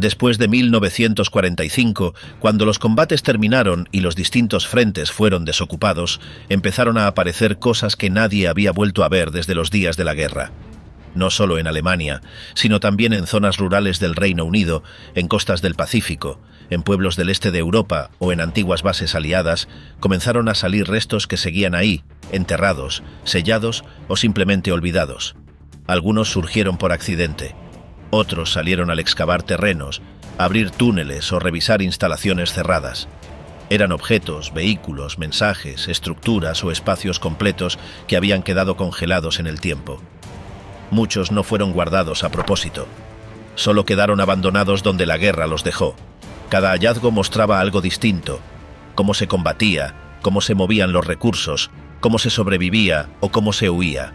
Después de 1945, cuando los combates terminaron y los distintos frentes fueron desocupados, empezaron a aparecer cosas que nadie había vuelto a ver desde los días de la guerra. No solo en Alemania, sino también en zonas rurales del Reino Unido, en costas del Pacífico, en pueblos del este de Europa o en antiguas bases aliadas, comenzaron a salir restos que seguían ahí, enterrados, sellados o simplemente olvidados. Algunos surgieron por accidente. Otros salieron al excavar terrenos, abrir túneles o revisar instalaciones cerradas. Eran objetos, vehículos, mensajes, estructuras o espacios completos que habían quedado congelados en el tiempo. Muchos no fueron guardados a propósito. Solo quedaron abandonados donde la guerra los dejó. Cada hallazgo mostraba algo distinto: cómo se combatía, cómo se movían los recursos, cómo se sobrevivía o cómo se huía.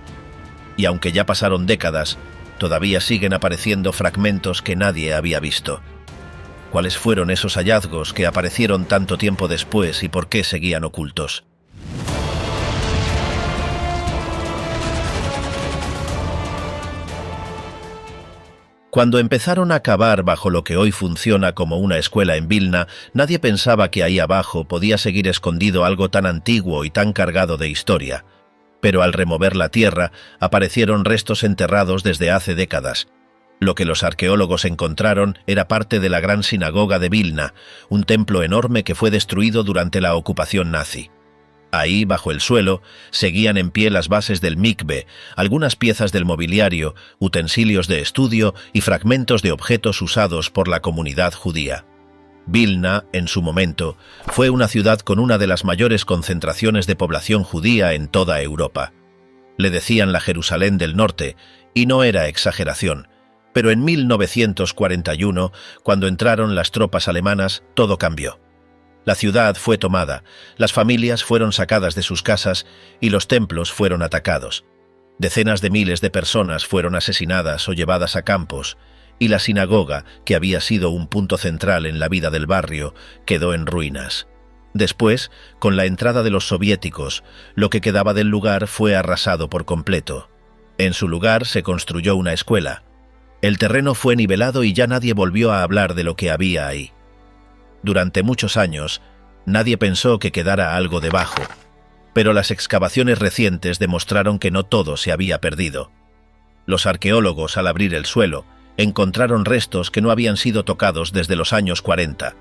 Y aunque ya pasaron décadas, todavía siguen apareciendo fragmentos que nadie había visto. ¿Cuáles fueron esos hallazgos que aparecieron tanto tiempo después y por qué seguían ocultos? Cuando empezaron a cavar bajo lo que hoy funciona como una escuela en Vilna, nadie pensaba que ahí abajo podía seguir escondido algo tan antiguo y tan cargado de historia. Pero al remover la tierra, aparecieron restos enterrados desde hace décadas. Lo que los arqueólogos encontraron era parte de la gran sinagoga de Vilna, un templo enorme que fue destruido durante la ocupación nazi. Ahí, bajo el suelo, seguían en pie las bases del mikve, algunas piezas del mobiliario, utensilios de estudio y fragmentos de objetos usados por la comunidad judía. Vilna, en su momento, fue una ciudad con una de las mayores concentraciones de población judía en toda Europa. Le decían la Jerusalén del Norte, y no era exageración, pero en 1941, cuando entraron las tropas alemanas, todo cambió. La ciudad fue tomada, las familias fueron sacadas de sus casas y los templos fueron atacados. Decenas de miles de personas fueron asesinadas o llevadas a campos, y la sinagoga, que había sido un punto central en la vida del barrio, quedó en ruinas. Después, con la entrada de los soviéticos, lo que quedaba del lugar fue arrasado por completo. En su lugar se construyó una escuela. El terreno fue nivelado y ya nadie volvió a hablar de lo que había ahí. Durante muchos años, nadie pensó que quedara algo debajo, pero las excavaciones recientes demostraron que no todo se había perdido. Los arqueólogos, al abrir el suelo, encontraron restos que no habían sido tocados desde los años 40.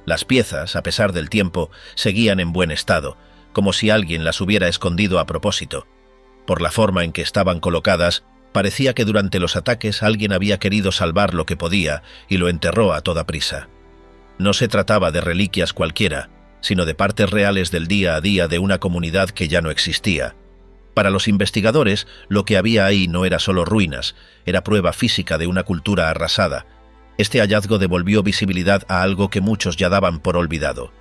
Las piezas, a pesar del tiempo, seguían en buen estado, como si alguien las hubiera escondido a propósito. Por la forma en que estaban colocadas, parecía que durante los ataques alguien había querido salvar lo que podía y lo enterró a toda prisa. No se trataba de reliquias cualquiera, sino de partes reales del día a día de una comunidad que ya no existía. Para los investigadores, lo que había ahí no era solo ruinas, era prueba física de una cultura arrasada. Este hallazgo devolvió visibilidad a algo que muchos ya daban por olvidado.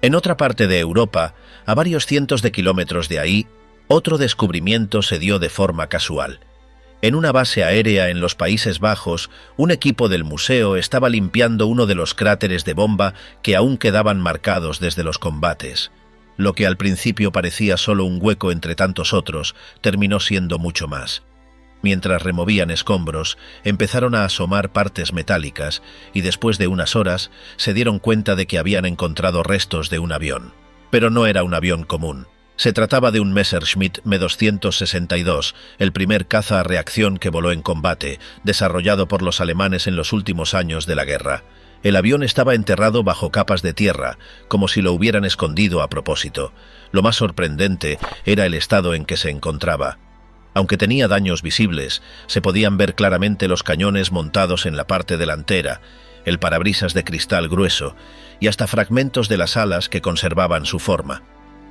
En otra parte de Europa, a varios cientos de kilómetros de ahí, otro descubrimiento se dio de forma casual. En una base aérea en los Países Bajos, un equipo del museo estaba limpiando uno de los cráteres de bomba que aún quedaban marcados desde los combates. Lo que al principio parecía solo un hueco entre tantos otros, terminó siendo mucho más. Mientras removían escombros, empezaron a asomar partes metálicas y después de unas horas se dieron cuenta de que habían encontrado restos de un avión. Pero no era un avión común. Se trataba de un Messerschmitt Me-262, el primer caza a reacción que voló en combate, desarrollado por los alemanes en los últimos años de la guerra. El avión estaba enterrado bajo capas de tierra, como si lo hubieran escondido a propósito. Lo más sorprendente era el estado en que se encontraba. Aunque tenía daños visibles, se podían ver claramente los cañones montados en la parte delantera, el parabrisas de cristal grueso y hasta fragmentos de las alas que conservaban su forma.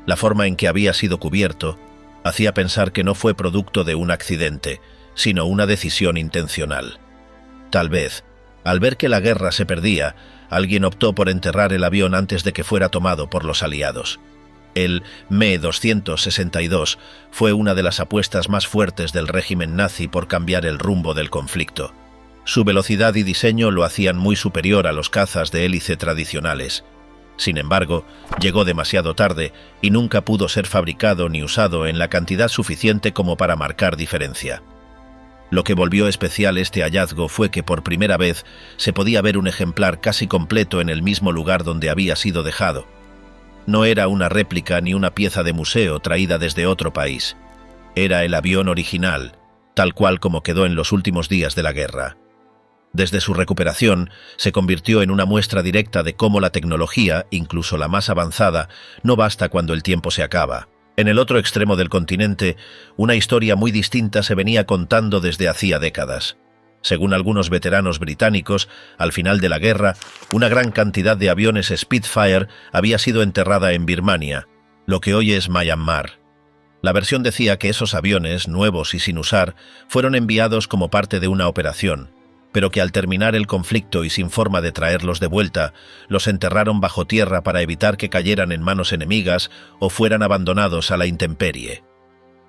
La forma en que había sido cubierto hacía pensar que no fue producto de un accidente, sino una decisión intencional. Tal vez, al ver que la guerra se perdía, alguien optó por enterrar el avión antes de que fuera tomado por los aliados. El Me-262 fue una de las apuestas más fuertes del régimen nazi por cambiar el rumbo del conflicto. Su velocidad y diseño lo hacían muy superior a los cazas de hélice tradicionales. Sin embargo, llegó demasiado tarde y nunca pudo ser fabricado ni usado en la cantidad suficiente como para marcar diferencia. Lo que volvió especial este hallazgo fue que por primera vez se podía ver un ejemplar casi completo en el mismo lugar donde había sido dejado. No era una réplica ni una pieza de museo traída desde otro país. Era el avión original, tal cual como quedó en los últimos días de la guerra. Desde su recuperación, se convirtió en una muestra directa de cómo la tecnología, incluso la más avanzada, no basta cuando el tiempo se acaba. En el otro extremo del continente, una historia muy distinta se venía contando desde hacía décadas. Según algunos veteranos británicos, al final de la guerra, una gran cantidad de aviones Spitfire había sido enterrada en Birmania, lo que hoy es Myanmar. La versión decía que esos aviones, nuevos y sin usar, fueron enviados como parte de una operación, pero que al terminar el conflicto y sin forma de traerlos de vuelta, los enterraron bajo tierra para evitar que cayeran en manos enemigas o fueran abandonados a la intemperie.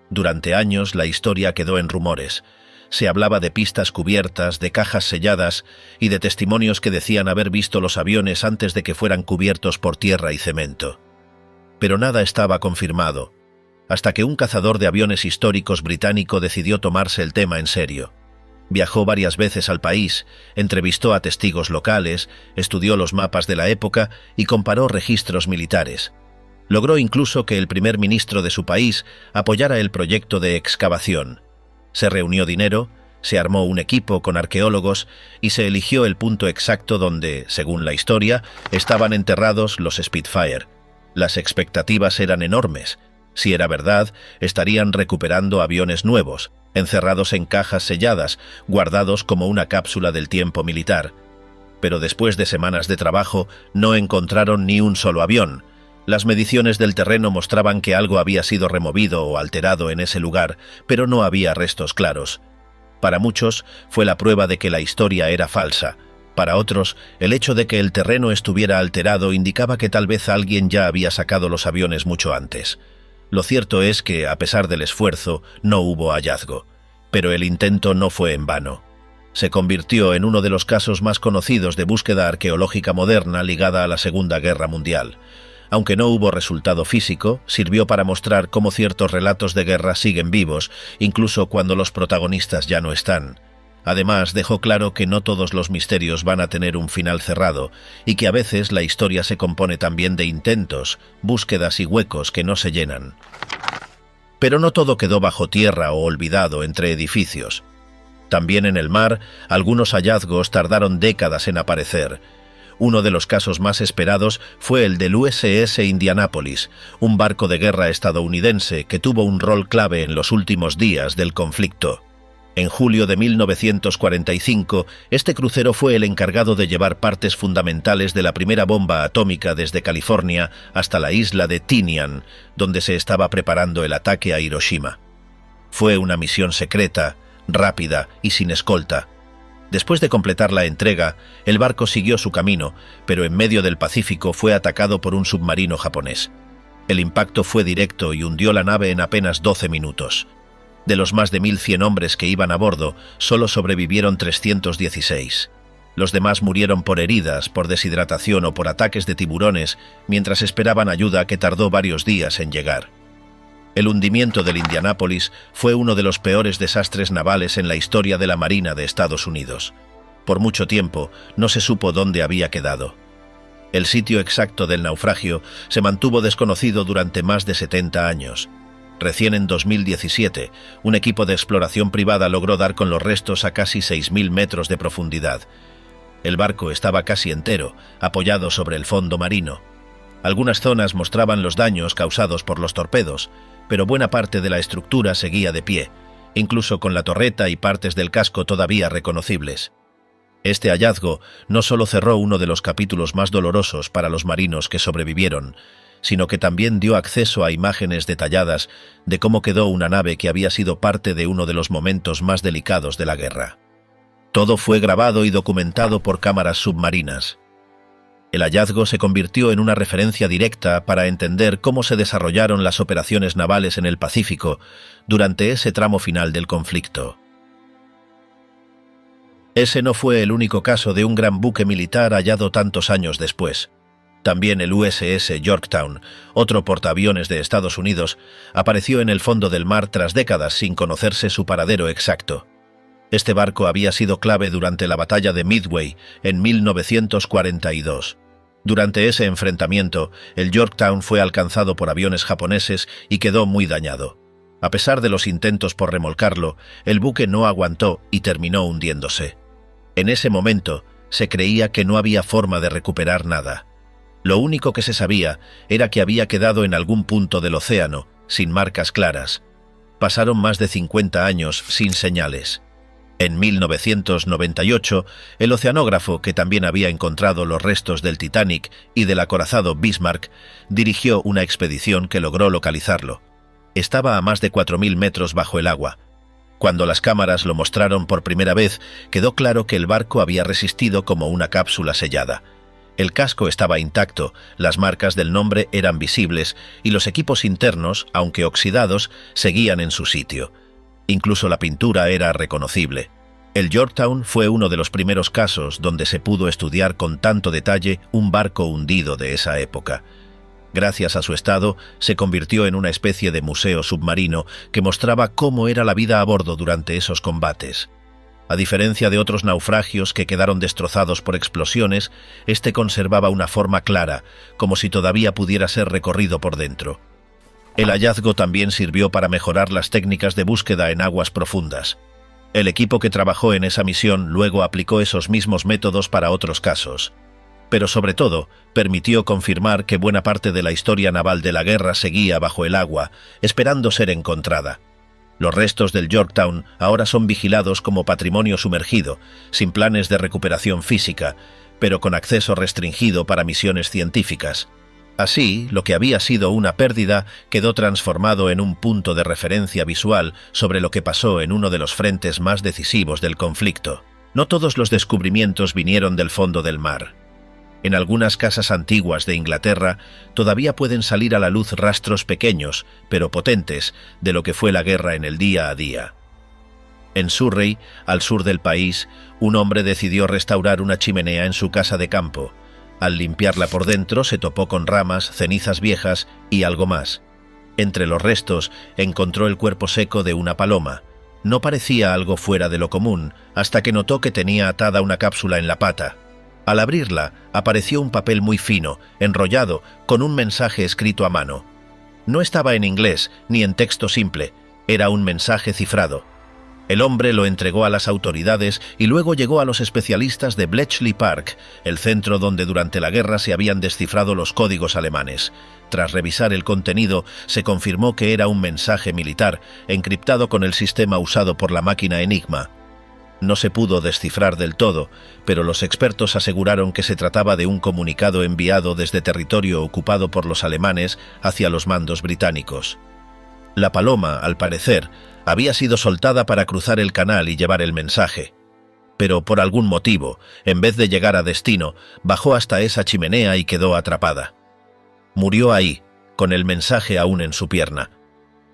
Durante años la historia quedó en rumores. Se hablaba de pistas cubiertas, de cajas selladas y de testimonios que decían haber visto los aviones antes de que fueran cubiertos por tierra y cemento. Pero nada estaba confirmado, hasta que un cazador de aviones históricos británico decidió tomarse el tema en serio. Viajó varias veces al país, entrevistó a testigos locales, estudió los mapas de la época y comparó registros militares. Logró incluso que el primer ministro de su país apoyara el proyecto de excavación. Se reunió dinero, se armó un equipo con arqueólogos y se eligió el punto exacto donde, según la historia, estaban enterrados los Spitfire. Las expectativas eran enormes. Si era verdad, estarían recuperando aviones nuevos, encerrados en cajas selladas, guardados como una cápsula del tiempo militar. Pero después de semanas de trabajo, no encontraron ni un solo avión. Las mediciones del terreno mostraban que algo había sido removido o alterado en ese lugar, pero no había restos claros. Para muchos, fue la prueba de que la historia era falsa. Para otros, el hecho de que el terreno estuviera alterado indicaba que tal vez alguien ya había sacado los aviones mucho antes. Lo cierto es que, a pesar del esfuerzo, no hubo hallazgo. Pero el intento no fue en vano. Se convirtió en uno de los casos más conocidos de búsqueda arqueológica moderna ligada a la Segunda Guerra Mundial. Aunque no hubo resultado físico, sirvió para mostrar cómo ciertos relatos de guerra siguen vivos, incluso cuando los protagonistas ya no están. Además, dejó claro que no todos los misterios van a tener un final cerrado, y que a veces la historia se compone también de intentos, búsquedas y huecos que no se llenan. Pero no todo quedó bajo tierra o olvidado entre edificios. También en el mar, algunos hallazgos tardaron décadas en aparecer. Uno de los casos más esperados fue el del USS Indianapolis, un barco de guerra estadounidense que tuvo un rol clave en los últimos días del conflicto. En julio de 1945, este crucero fue el encargado de llevar partes fundamentales de la primera bomba atómica desde California hasta la isla de Tinian, donde se estaba preparando el ataque a Hiroshima. Fue una misión secreta, rápida y sin escolta. Después de completar la entrega, el barco siguió su camino, pero en medio del Pacífico fue atacado por un submarino japonés. El impacto fue directo y hundió la nave en apenas 12 minutos. De los más de 1.100 hombres que iban a bordo, solo sobrevivieron 316. Los demás murieron por heridas, por deshidratación o por ataques de tiburones, mientras esperaban ayuda que tardó varios días en llegar. El hundimiento del Indianápolis fue uno de los peores desastres navales en la historia de la Marina de Estados Unidos. Por mucho tiempo, no se supo dónde había quedado. El sitio exacto del naufragio se mantuvo desconocido durante más de 70 años. Recién en 2017, un equipo de exploración privada logró dar con los restos a casi 6.000 metros de profundidad. El barco estaba casi entero, apoyado sobre el fondo marino. Algunas zonas mostraban los daños causados por los torpedos, pero buena parte de la estructura seguía de pie, incluso con la torreta y partes del casco todavía reconocibles. Este hallazgo no solo cerró uno de los capítulos más dolorosos para los marinos que sobrevivieron, sino que también dio acceso a imágenes detalladas de cómo quedó una nave que había sido parte de uno de los momentos más delicados de la guerra. Todo fue grabado y documentado por cámaras submarinas. El hallazgo se convirtió en una referencia directa para entender cómo se desarrollaron las operaciones navales en el Pacífico durante ese tramo final del conflicto. Ese no fue el único caso de un gran buque militar hallado tantos años después. También el USS Yorktown, otro portaaviones de Estados Unidos, apareció en el fondo del mar tras décadas sin conocerse su paradero exacto. Este barco había sido clave durante la batalla de Midway en 1942. Durante ese enfrentamiento, el Yorktown fue alcanzado por aviones japoneses y quedó muy dañado. A pesar de los intentos por remolcarlo, el buque no aguantó y terminó hundiéndose. En ese momento, se creía que no había forma de recuperar nada. Lo único que se sabía era que había quedado en algún punto del océano, sin marcas claras. Pasaron más de 50 años sin señales. En 1998, el oceanógrafo, que también había encontrado los restos del Titanic y del acorazado Bismarck, dirigió una expedición que logró localizarlo. Estaba a más de 4.000 metros bajo el agua. Cuando las cámaras lo mostraron por primera vez, quedó claro que el barco había resistido como una cápsula sellada. El casco estaba intacto, las marcas del nombre eran visibles y los equipos internos, aunque oxidados, seguían en su sitio. Incluso la pintura era reconocible. El Yorktown fue uno de los primeros casos donde se pudo estudiar con tanto detalle un barco hundido de esa época. Gracias a su estado, se convirtió en una especie de museo submarino que mostraba cómo era la vida a bordo durante esos combates. A diferencia de otros naufragios que quedaron destrozados por explosiones, este conservaba una forma clara, como si todavía pudiera ser recorrido por dentro. El hallazgo también sirvió para mejorar las técnicas de búsqueda en aguas profundas. El equipo que trabajó en esa misión luego aplicó esos mismos métodos para otros casos. Pero sobre todo, permitió confirmar que buena parte de la historia naval de la guerra seguía bajo el agua, esperando ser encontrada. Los restos del Yorktown ahora son vigilados como patrimonio sumergido, sin planes de recuperación física, pero con acceso restringido para misiones científicas. Así, lo que había sido una pérdida quedó transformado en un punto de referencia visual sobre lo que pasó en uno de los frentes más decisivos del conflicto. No todos los descubrimientos vinieron del fondo del mar. En algunas casas antiguas de Inglaterra todavía pueden salir a la luz rastros pequeños, pero potentes, de lo que fue la guerra en el día a día. En Surrey, al sur del país, un hombre decidió restaurar una chimenea en su casa de campo. Al limpiarla por dentro se topó con ramas, cenizas viejas y algo más. Entre los restos encontró el cuerpo seco de una paloma. No parecía algo fuera de lo común, hasta que notó que tenía atada una cápsula en la pata. Al abrirla, apareció un papel muy fino, enrollado, con un mensaje escrito a mano. No estaba en inglés, ni en texto simple, era un mensaje cifrado. El hombre lo entregó a las autoridades y luego llegó a los especialistas de Bletchley Park, el centro donde durante la guerra se habían descifrado los códigos alemanes. Tras revisar el contenido, se confirmó que era un mensaje militar, encriptado con el sistema usado por la máquina Enigma. No se pudo descifrar del todo, pero los expertos aseguraron que se trataba de un comunicado enviado desde territorio ocupado por los alemanes hacia los mandos británicos. La paloma, al parecer, había sido soltada para cruzar el canal y llevar el mensaje. Pero por algún motivo, en vez de llegar a destino, bajó hasta esa chimenea y quedó atrapada. Murió ahí, con el mensaje aún en su pierna.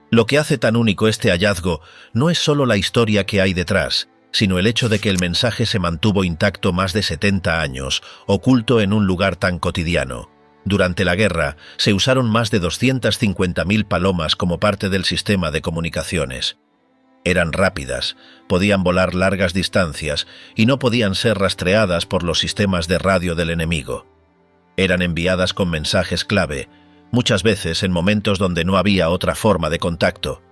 Lo que hace tan único este hallazgo no es solo la historia que hay detrás, sino el hecho de que el mensaje se mantuvo intacto más de 70 años, oculto en un lugar tan cotidiano. Durante la guerra, se usaron más de 250.000 palomas como parte del sistema de comunicaciones. Eran rápidas, podían volar largas distancias y no podían ser rastreadas por los sistemas de radio del enemigo. Eran enviadas con mensajes clave, muchas veces en momentos donde no había otra forma de contacto.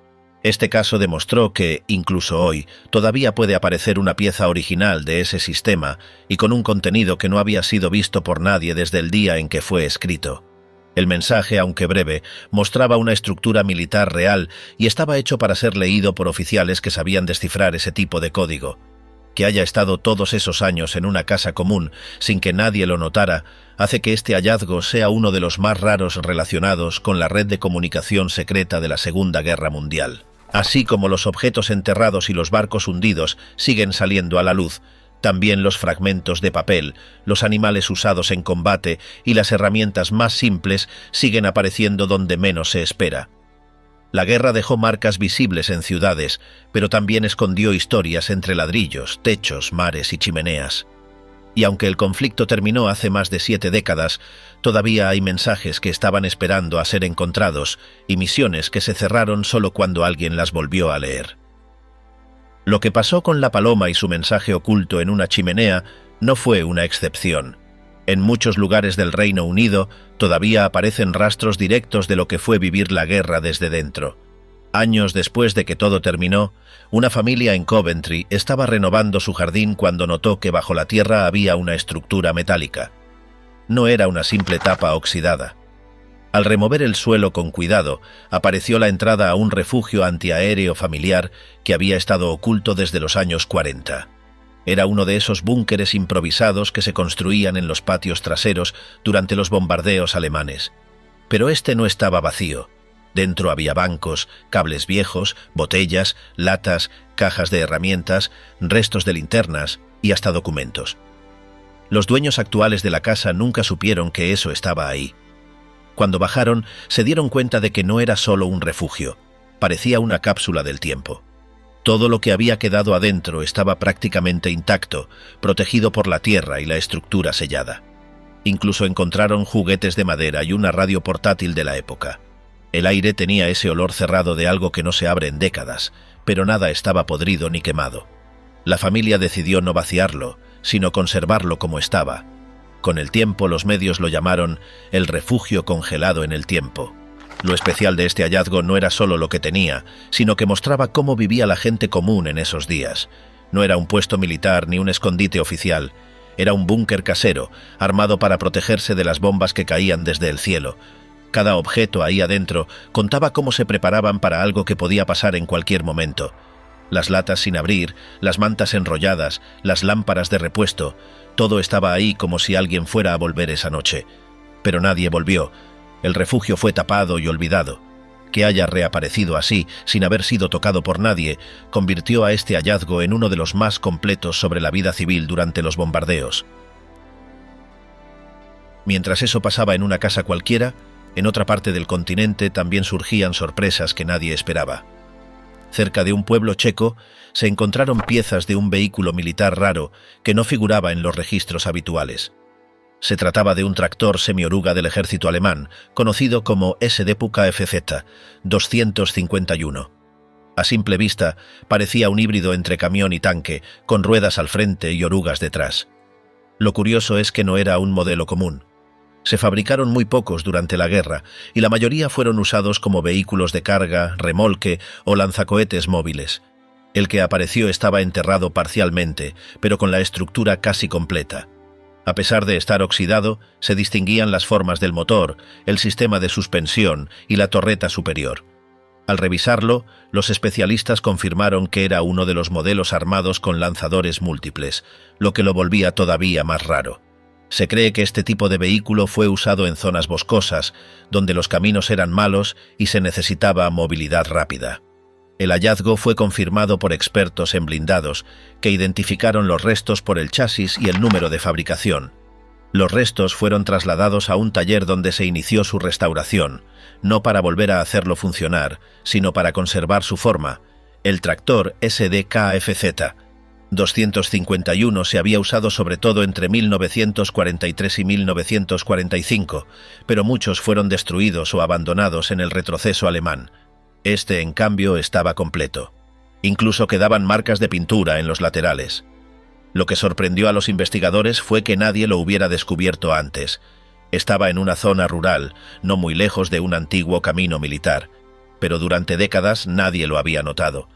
Este caso demostró que, incluso hoy, todavía puede aparecer una pieza original de ese sistema y con un contenido que no había sido visto por nadie desde el día en que fue escrito. El mensaje, aunque breve, mostraba una estructura militar real y estaba hecho para ser leído por oficiales que sabían descifrar ese tipo de código. Que haya estado todos esos años en una casa común sin que nadie lo notara, hace que este hallazgo sea uno de los más raros relacionados con la red de comunicación secreta de la Segunda Guerra Mundial. Así como los objetos enterrados y los barcos hundidos siguen saliendo a la luz, también los fragmentos de papel, los animales usados en combate y las herramientas más simples siguen apareciendo donde menos se espera. La guerra dejó marcas visibles en ciudades, pero también escondió historias entre ladrillos, techos, mares y chimeneas. Y aunque el conflicto terminó hace más de 7 décadas, todavía hay mensajes que estaban esperando a ser encontrados y misiones que se cerraron solo cuando alguien las volvió a leer. Lo que pasó con la paloma y su mensaje oculto en una chimenea no fue una excepción. En muchos lugares del Reino Unido todavía aparecen rastros directos de lo que fue vivir la guerra desde dentro. Años después de que todo terminó, una familia en Coventry estaba renovando su jardín cuando notó que bajo la tierra había una estructura metálica. No era una simple tapa oxidada. Al remover el suelo con cuidado, apareció la entrada a un refugio antiaéreo familiar que había estado oculto desde los años 40. Era uno de esos búnkeres improvisados que se construían en los patios traseros durante los bombardeos alemanes. Pero este no estaba vacío. Dentro había bancos, cables viejos, botellas, latas, cajas de herramientas, restos de linternas y hasta documentos. Los dueños actuales de la casa nunca supieron que eso estaba ahí. Cuando bajaron, se dieron cuenta de que no era solo un refugio, parecía una cápsula del tiempo. Todo lo que había quedado adentro estaba prácticamente intacto, protegido por la tierra y la estructura sellada. Incluso encontraron juguetes de madera y una radio portátil de la época. El aire tenía ese olor cerrado de algo que no se abre en décadas, pero nada estaba podrido ni quemado. La familia decidió no vaciarlo, sino conservarlo como estaba. Con el tiempo los medios lo llamaron el refugio congelado en el tiempo. Lo especial de este hallazgo no era solo lo que tenía, sino que mostraba cómo vivía la gente común en esos días. No era un puesto militar ni un escondite oficial, era un búnker casero, armado para protegerse de las bombas que caían desde el cielo. Cada objeto ahí adentro contaba cómo se preparaban para algo que podía pasar en cualquier momento. Las latas sin abrir, las mantas enrolladas, las lámparas de repuesto, todo estaba ahí como si alguien fuera a volver esa noche. Pero nadie volvió. El refugio fue tapado y olvidado. Que haya reaparecido así, sin haber sido tocado por nadie, convirtió a este hallazgo en uno de los más completos sobre la vida civil durante los bombardeos. Mientras eso pasaba en una casa cualquiera, en otra parte del continente también surgían sorpresas que nadie esperaba. Cerca de un pueblo checo se encontraron piezas de un vehículo militar raro que no figuraba en los registros habituales. Se trataba de un tractor semioruga del ejército alemán, conocido como SDPKFZ 251. A simple vista, parecía un híbrido entre camión y tanque, con ruedas al frente y orugas detrás. Lo curioso es que no era un modelo común. Se fabricaron muy pocos durante la guerra y la mayoría fueron usados como vehículos de carga, remolque o lanzacohetes móviles. El que apareció estaba enterrado parcialmente, pero con la estructura casi completa. A pesar de estar oxidado, se distinguían las formas del motor, el sistema de suspensión y la torreta superior. Al revisarlo, los especialistas confirmaron que era uno de los modelos armados con lanzadores múltiples, lo que lo volvía todavía más raro. Se cree que este tipo de vehículo fue usado en zonas boscosas, donde los caminos eran malos y se necesitaba movilidad rápida. El hallazgo fue confirmado por expertos en blindados, que identificaron los restos por el chasis y el número de fabricación. Los restos fueron trasladados a un taller donde se inició su restauración, no para volver a hacerlo funcionar, sino para conservar su forma. El tractor SDKFZ 251 se había usado sobre todo entre 1943 y 1945, pero muchos fueron destruidos o abandonados en el retroceso alemán. Este, en cambio, estaba completo. Incluso quedaban marcas de pintura en los laterales. Lo que sorprendió a los investigadores fue que nadie lo hubiera descubierto antes. Estaba en una zona rural, no muy lejos de un antiguo camino militar, pero durante décadas nadie lo había notado.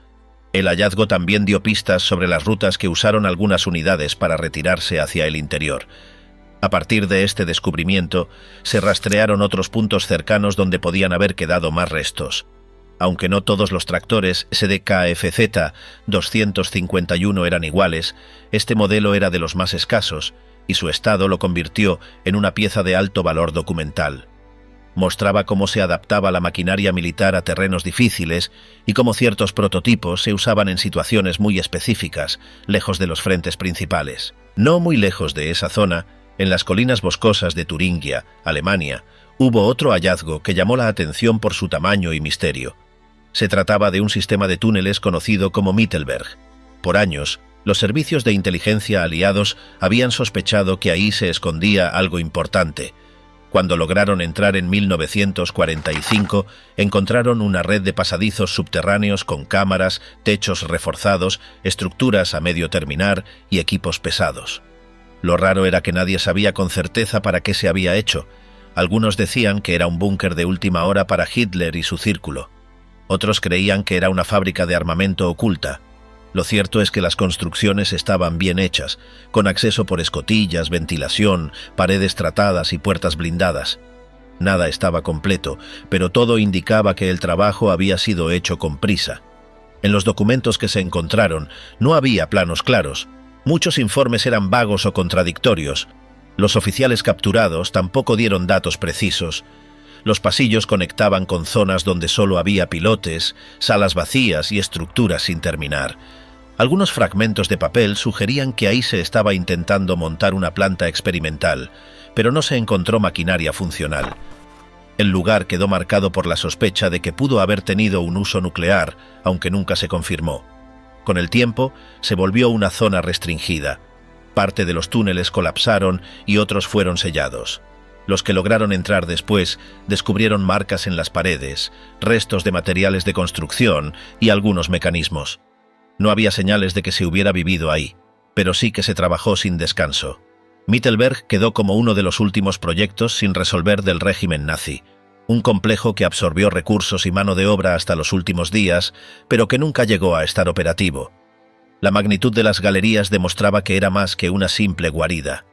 El hallazgo también dio pistas sobre las rutas que usaron algunas unidades para retirarse hacia el interior. A partir de este descubrimiento, se rastrearon otros puntos cercanos donde podían haber quedado más restos. Aunque no todos los tractores SDKFZ 251 eran iguales, este modelo era de los más escasos, y su estado lo convirtió en una pieza de alto valor documental. Mostraba cómo se adaptaba la maquinaria militar a terrenos difíciles y cómo ciertos prototipos se usaban en situaciones muy específicas, lejos de los frentes principales. No muy lejos de esa zona, en las colinas boscosas de Turingia, Alemania, hubo otro hallazgo que llamó la atención por su tamaño y misterio. Se trataba de un sistema de túneles conocido como Mittelberg. Por años, los servicios de inteligencia aliados habían sospechado que ahí se escondía algo importante. Cuando lograron entrar en 1945, encontraron una red de pasadizos subterráneos con cámaras, techos reforzados, estructuras a medio terminar y equipos pesados. Lo raro era que nadie sabía con certeza para qué se había hecho. Algunos decían que era un búnker de última hora para Hitler y su círculo. Otros creían que era una fábrica de armamento oculta. Lo cierto es que las construcciones estaban bien hechas, con acceso por escotillas, ventilación, paredes tratadas y puertas blindadas. Nada estaba completo, pero todo indicaba que el trabajo había sido hecho con prisa. En los documentos que se encontraron no había planos claros. Muchos informes eran vagos o contradictorios. Los oficiales capturados tampoco dieron datos precisos. Los pasillos conectaban con zonas donde solo había pilotes, salas vacías y estructuras sin terminar. Algunos fragmentos de papel sugerían que ahí se estaba intentando montar una planta experimental, pero no se encontró maquinaria funcional. El lugar quedó marcado por la sospecha de que pudo haber tenido un uso nuclear, aunque nunca se confirmó. Con el tiempo, se volvió una zona restringida. Parte de los túneles colapsaron y otros fueron sellados. Los que lograron entrar después descubrieron marcas en las paredes, restos de materiales de construcción y algunos mecanismos. No había señales de que se hubiera vivido ahí, pero sí que se trabajó sin descanso. Mittelberg quedó como uno de los últimos proyectos sin resolver del régimen nazi, un complejo que absorbió recursos y mano de obra hasta los últimos días, pero que nunca llegó a estar operativo. La magnitud de las galerías demostraba que era más que una simple guarida.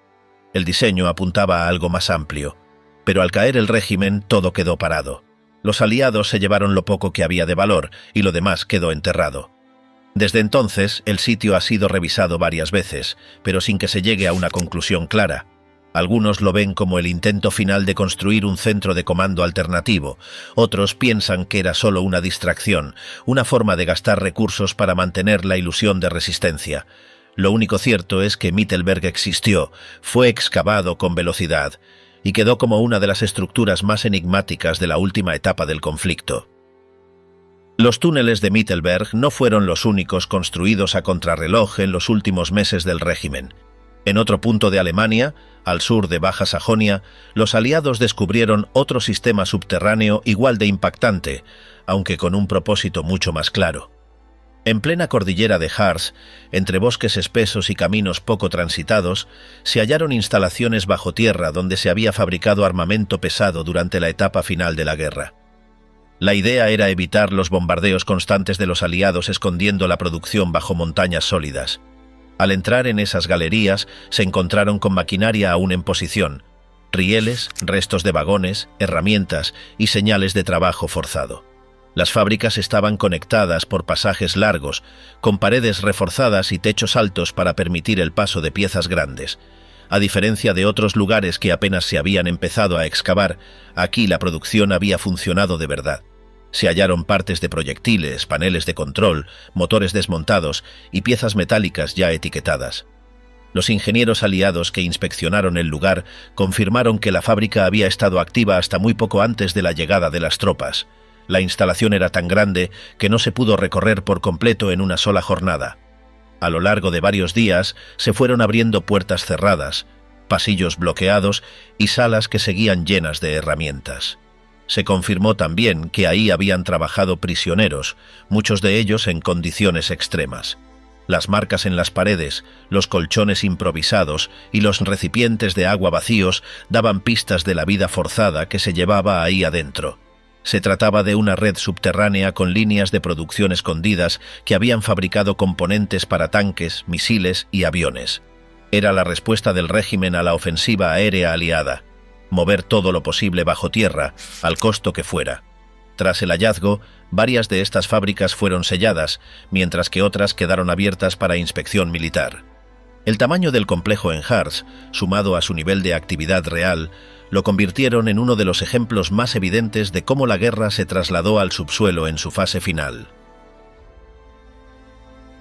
El diseño apuntaba a algo más amplio, pero al caer el régimen todo quedó parado. Los aliados se llevaron lo poco que había de valor y lo demás quedó enterrado. Desde entonces, el sitio ha sido revisado varias veces, pero sin que se llegue a una conclusión clara. Algunos lo ven como el intento final de construir un centro de comando alternativo, otros piensan que era solo una distracción, una forma de gastar recursos para mantener la ilusión de resistencia. Lo único cierto es que Mittelberg existió, fue excavado con velocidad, y quedó como una de las estructuras más enigmáticas de la última etapa del conflicto. Los túneles de Mittelberg no fueron los únicos construidos a contrarreloj en los últimos meses del régimen. En otro punto de Alemania, al sur de Baja Sajonia, los aliados descubrieron otro sistema subterráneo igual de impactante, aunque con un propósito mucho más claro. En plena cordillera de Harz, entre bosques espesos y caminos poco transitados, se hallaron instalaciones bajo tierra donde se había fabricado armamento pesado durante la etapa final de la guerra. La idea era evitar los bombardeos constantes de los aliados escondiendo la producción bajo montañas sólidas. Al entrar en esas galerías, se encontraron con maquinaria aún en posición, rieles, restos de vagones, herramientas y señales de trabajo forzado. Las fábricas estaban conectadas por pasajes largos, con paredes reforzadas y techos altos para permitir el paso de piezas grandes. A diferencia de otros lugares que apenas se habían empezado a excavar, aquí la producción había funcionado de verdad. Se hallaron partes de proyectiles, paneles de control, motores desmontados y piezas metálicas ya etiquetadas. Los ingenieros aliados que inspeccionaron el lugar confirmaron que la fábrica había estado activa hasta muy poco antes de la llegada de las tropas. La instalación era tan grande que no se pudo recorrer por completo en una sola jornada. A lo largo de varios días se fueron abriendo puertas cerradas, pasillos bloqueados y salas que seguían llenas de herramientas. Se confirmó también que ahí habían trabajado prisioneros, muchos de ellos en condiciones extremas. Las marcas en las paredes, los colchones improvisados y los recipientes de agua vacíos daban pistas de la vida forzada que se llevaba ahí adentro. Se trataba de una red subterránea con líneas de producción escondidas que habían fabricado componentes para tanques, misiles y aviones. Era la respuesta del régimen a la ofensiva aérea aliada. Mover todo lo posible bajo tierra, al costo que fuera. Tras el hallazgo, varias de estas fábricas fueron selladas, mientras que otras quedaron abiertas para inspección militar. El tamaño del complejo en Harz, sumado a su nivel de actividad real, lo convirtieron en uno de los ejemplos más evidentes de cómo la guerra se trasladó al subsuelo en su fase final.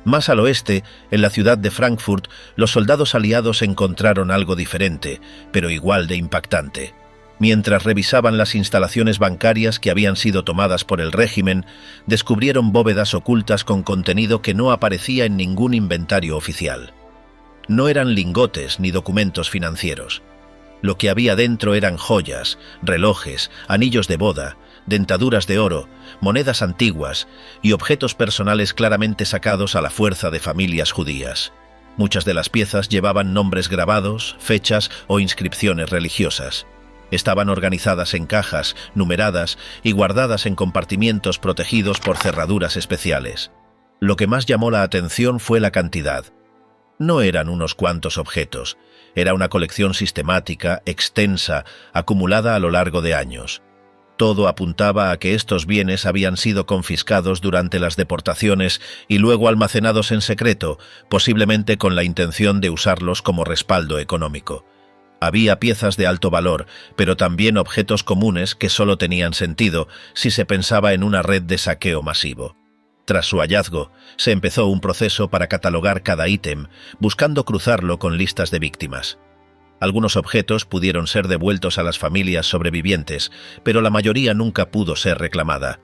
Más al oeste, en la ciudad de Frankfurt, los soldados aliados encontraron algo diferente, pero igual de impactante. Mientras revisaban las instalaciones bancarias que habían sido tomadas por el régimen, descubrieron bóvedas ocultas con contenido que no aparecía en ningún inventario oficial. No eran lingotes ni documentos financieros. Lo que había dentro eran joyas, relojes, anillos de boda, dentaduras de oro, monedas antiguas y objetos personales claramente sacados a la fuerza de familias judías. Muchas de las piezas llevaban nombres grabados, fechas o inscripciones religiosas. Estaban organizadas en cajas, numeradas y guardadas en compartimientos protegidos por cerraduras especiales. Lo que más llamó la atención fue la cantidad. No eran unos cuantos objetos, era una colección sistemática, extensa, acumulada a lo largo de años. Todo apuntaba a que estos bienes habían sido confiscados durante las deportaciones y luego almacenados en secreto, posiblemente con la intención de usarlos como respaldo económico. Había piezas de alto valor, pero también objetos comunes que solo tenían sentido si se pensaba en una red de saqueo masivo. Tras su hallazgo, se empezó un proceso para catalogar cada ítem, buscando cruzarlo con listas de víctimas. Algunos objetos pudieron ser devueltos a las familias sobrevivientes, pero la mayoría nunca pudo ser reclamada.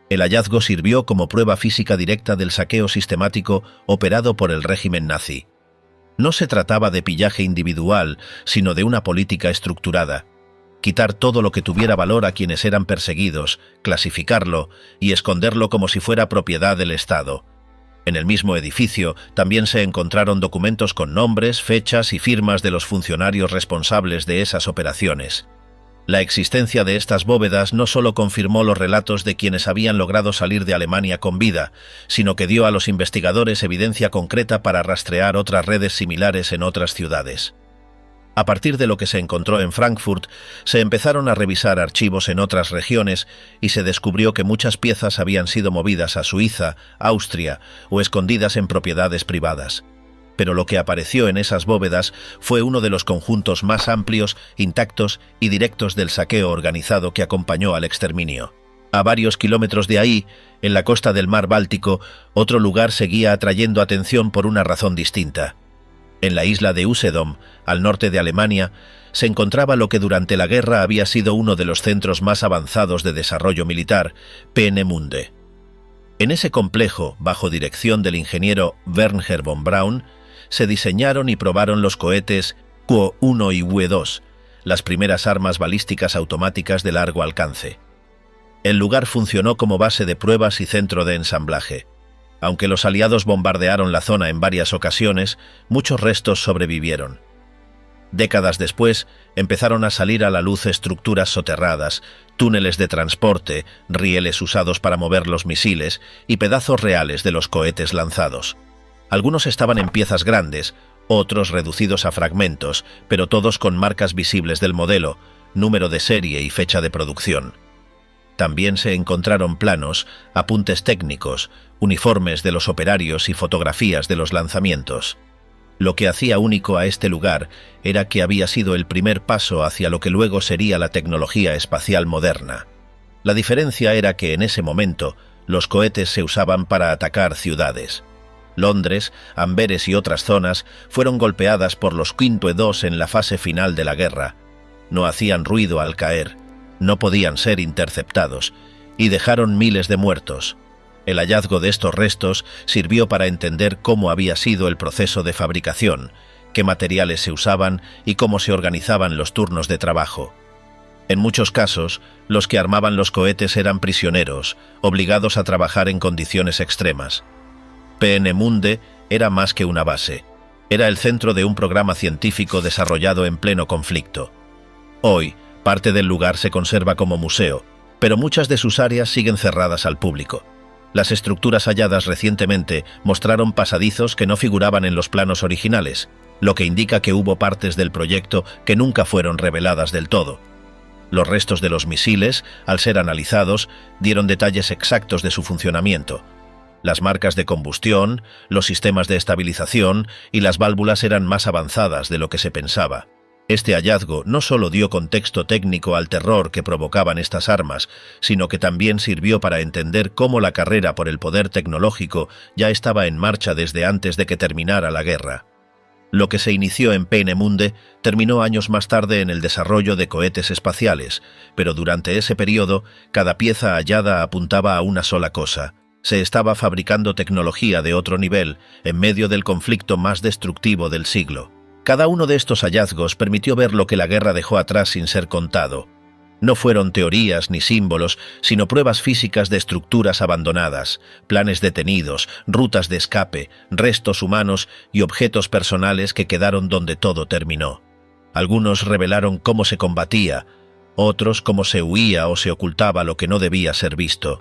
El hallazgo sirvió como prueba física directa del saqueo sistemático operado por el régimen nazi. No se trataba de pillaje individual, sino de una política estructurada. Quitar todo lo que tuviera valor a quienes eran perseguidos, clasificarlo y esconderlo como si fuera propiedad del Estado. En el mismo edificio también se encontraron documentos con nombres, fechas y firmas de los funcionarios responsables de esas operaciones. La existencia de estas bóvedas no solo confirmó los relatos de quienes habían logrado salir de Alemania con vida, sino que dio a los investigadores evidencia concreta para rastrear otras redes similares en otras ciudades. A partir de lo que se encontró en Frankfurt, se empezaron a revisar archivos en otras regiones y se descubrió que muchas piezas habían sido movidas a Suiza, Austria o escondidas en propiedades privadas. Pero lo que apareció en esas bóvedas fue uno de los conjuntos más amplios, intactos y directos del saqueo organizado que acompañó al exterminio. A varios kilómetros de ahí, en la costa del mar Báltico, otro lugar seguía atrayendo atención por una razón distinta. En la isla de Usedom, al norte de Alemania, se encontraba lo que durante la guerra había sido uno de los centros más avanzados de desarrollo militar, Peenemünde. En ese complejo, bajo dirección del ingeniero Wernher von Braun, se diseñaron y probaron los cohetes Kuo-1 y Wue-2, las primeras armas balísticas automáticas de largo alcance. El lugar funcionó como base de pruebas y centro de ensamblaje. Aunque los aliados bombardearon la zona en varias ocasiones, muchos restos sobrevivieron. Décadas después, empezaron a salir a la luz estructuras soterradas, túneles de transporte, rieles usados para mover los misiles y pedazos reales de los cohetes lanzados. Algunos estaban en piezas grandes, otros reducidos a fragmentos, pero todos con marcas visibles del modelo, número de serie y fecha de producción. También se encontraron planos, apuntes técnicos, uniformes de los operarios y fotografías de los lanzamientos. Lo que hacía único a este lugar era que había sido el primer paso hacia lo que luego sería la tecnología espacial moderna. La diferencia era que en ese momento los cohetes se usaban para atacar ciudades. Londres, Amberes y otras zonas fueron golpeadas por los Quintue-2 en la fase final de la guerra. No hacían ruido al caer, no podían ser interceptados, y dejaron miles de muertos. El hallazgo de estos restos sirvió para entender cómo había sido el proceso de fabricación, qué materiales se usaban y cómo se organizaban los turnos de trabajo. En muchos casos, los que armaban los cohetes eran prisioneros, obligados a trabajar en condiciones extremas. Peenemünde era más que una base. Era el centro de un programa científico desarrollado en pleno conflicto. Hoy, parte del lugar se conserva como museo, pero muchas de sus áreas siguen cerradas al público. Las estructuras halladas recientemente mostraron pasadizos que no figuraban en los planos originales, lo que indica que hubo partes del proyecto que nunca fueron reveladas del todo. Los restos de los misiles, al ser analizados, dieron detalles exactos de su funcionamiento. Las marcas de combustión, los sistemas de estabilización y las válvulas eran más avanzadas de lo que se pensaba. Este hallazgo no solo dio contexto técnico al terror que provocaban estas armas, sino que también sirvió para entender cómo la carrera por el poder tecnológico ya estaba en marcha desde antes de que terminara la guerra. Lo que se inició en Peenemünde terminó años más tarde en el desarrollo de cohetes espaciales, pero durante ese periodo, cada pieza hallada apuntaba a una sola cosa: se estaba fabricando tecnología de otro nivel en medio del conflicto más destructivo del siglo. Cada uno de estos hallazgos permitió ver lo que la guerra dejó atrás sin ser contado. No fueron teorías ni símbolos, sino pruebas físicas de estructuras abandonadas, planes detenidos, rutas de escape, restos humanos y objetos personales que quedaron donde todo terminó. Algunos revelaron cómo se combatía, otros cómo se huía o se ocultaba lo que no debía ser visto.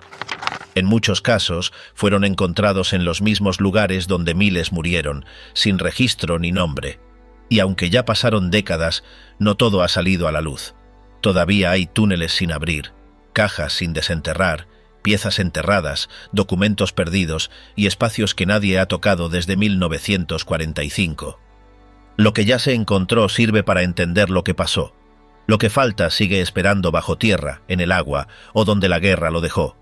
En muchos casos fueron encontrados en los mismos lugares donde miles murieron, sin registro ni nombre. Y aunque ya pasaron décadas, no todo ha salido a la luz. Todavía hay túneles sin abrir, cajas sin desenterrar, piezas enterradas, documentos perdidos y espacios que nadie ha tocado desde 1945. Lo que ya se encontró sirve para entender lo que pasó. Lo que falta sigue esperando bajo tierra, en el agua o donde la guerra lo dejó.